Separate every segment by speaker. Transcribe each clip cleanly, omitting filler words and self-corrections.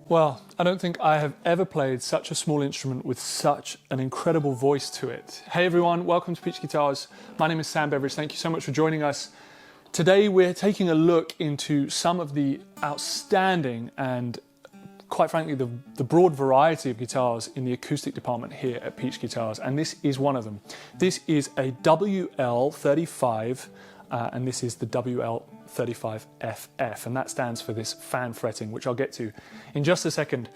Speaker 1: Well, I don't think I have ever played such a small instrument with such an incredible voice to it. Hey everyone, welcome to Peach Guitars. My name is Sam Beveridge. Thank you so much for joining us. Today we're taking a look into some of the outstanding and quite frankly the broad variety of guitars in the acoustic department here at Peach Guitars, and this is one of them. This is a WL-35 and this is the WL-35FF, and that stands for this fan fretting, which I'll get to in just a second.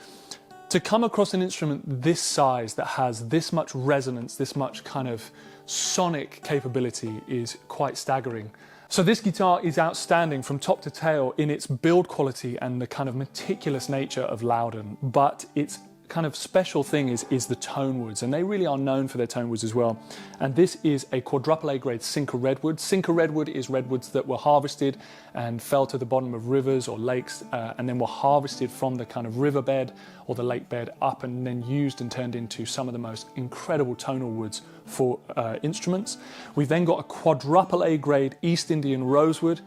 Speaker 1: To come across an instrument this size that has this much resonance, this much kind of sonic capability is quite staggering. So this guitar is outstanding from top to tail in its build quality and the kind of meticulous nature of Lowden, but its kind of special thing is the tone woods, and they really are known for their tone woods as well. And this is a quadruple A grade Sinker Redwood. Sinker Redwood is redwoods that were harvested and fell to the bottom of rivers or lakes and then were harvested from the kind of riverbed or the lake bed up and then used and turned into some of the most incredible tonal woods for instruments. We've then got a quadruple A grade East Indian Rosewood,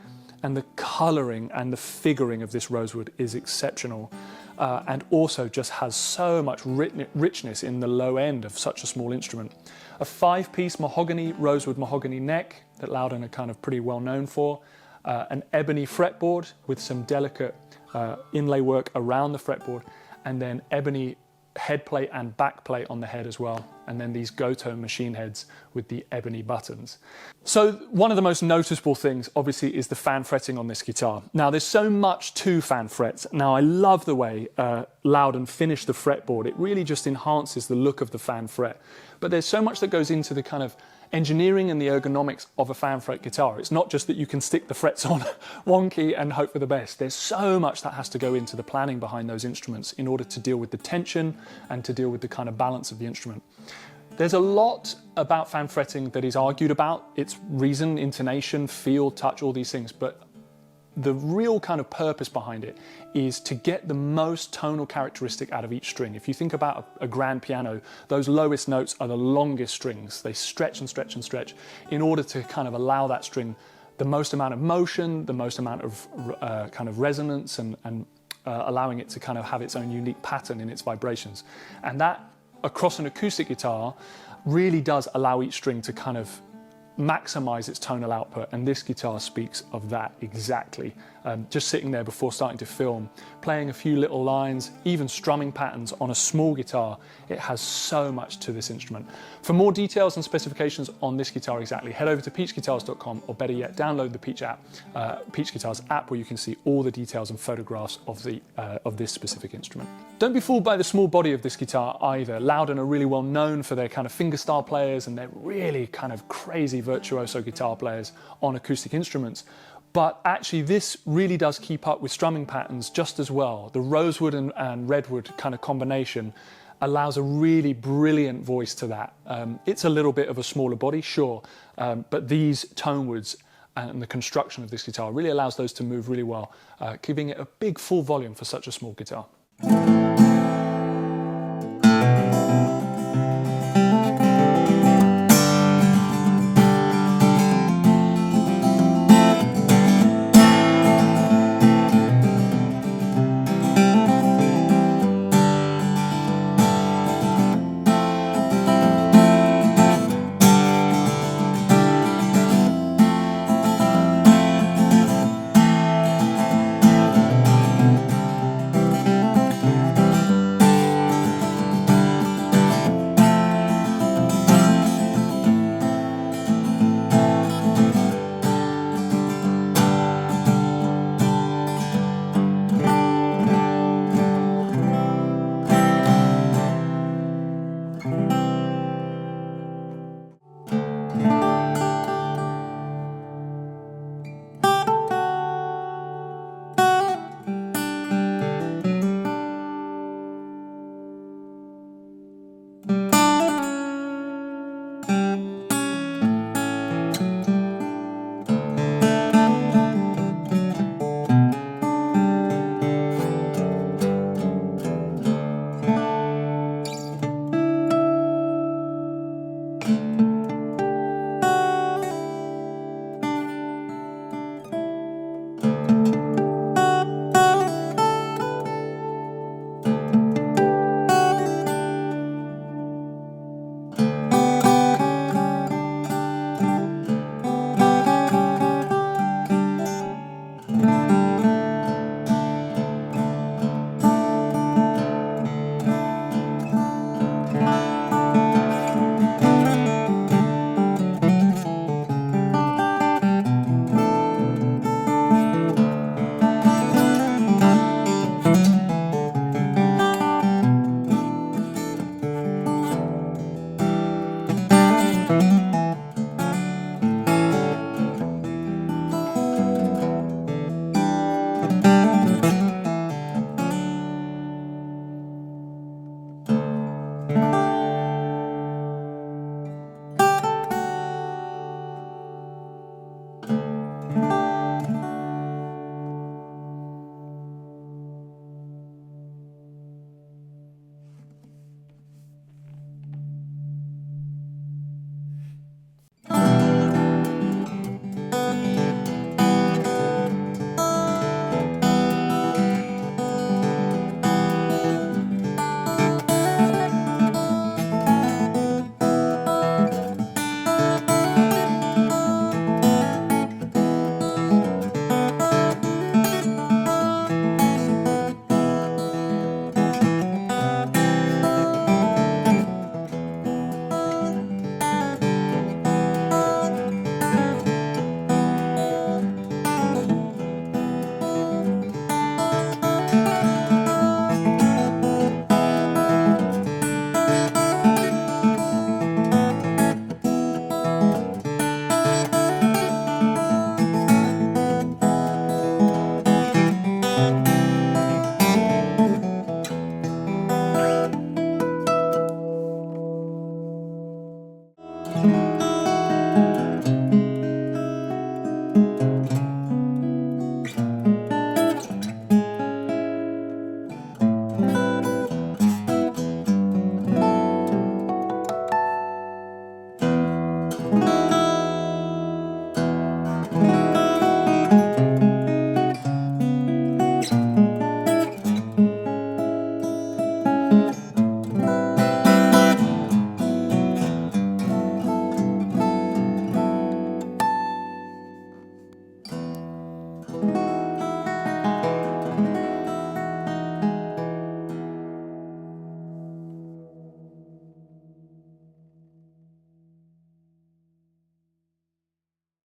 Speaker 1: and the colouring and the figuring of this rosewood is exceptional. And also just has so much richness in the low end of such a small instrument. A 5-piece mahogany, rosewood mahogany neck that Lowden are kind of pretty well known for. An ebony fretboard with some delicate inlay work around the fretboard, and then ebony head plate and back plate on the head as well, and then these Goto machine heads with the ebony buttons. So one of the most noticeable things obviously is the fan fretting on this guitar. Now there's so much to fan frets. Now I love the way Lowden finished the fretboard. It really just enhances the look of the fan fret, but there's so much that goes into the kind of engineering and the ergonomics of a fan fret guitar. It's not just that you can stick the frets on one key and hope for the best. There's so much that has to go into the planning behind those instruments in order to deal with the tension and to deal with the kind of balance of the instrument. There's a lot about fan fretting that is argued about, its reason, intonation, feel, touch, all these things, but the real kind of purpose behind it is to get the most tonal characteristic out of each string. If you think about a grand piano, those lowest notes are the longest strings. They stretch and stretch and stretch in order to kind of allow that string the most amount of motion, the most amount of kind of resonance, and allowing it to kind of have its own unique pattern in its vibrations. And that, across an acoustic guitar, really does allow each string to kind of maximize its tonal output, and this guitar speaks of that exactly. Just sitting there before starting to film, playing a few little lines, even strumming patterns on a small guitar, it has so much to this instrument. For more details and specifications on this guitar exactly, head over to peachguitars.com, or better yet, download the Peach Guitars app, where you can see all the details and photographs of this specific instrument. Don't be fooled by the small body of this guitar either. Lowden are really well known for their kind of fingerstyle players, and they're really kind of crazy virtuoso guitar players on acoustic instruments. But actually this really does keep up with strumming patterns just as well. The rosewood and redwood kind of combination allows a really brilliant voice to that. It's a little bit of a smaller body, sure, but these tone woods and the construction of this guitar really allows those to move really well, giving it a big full volume for such a small guitar.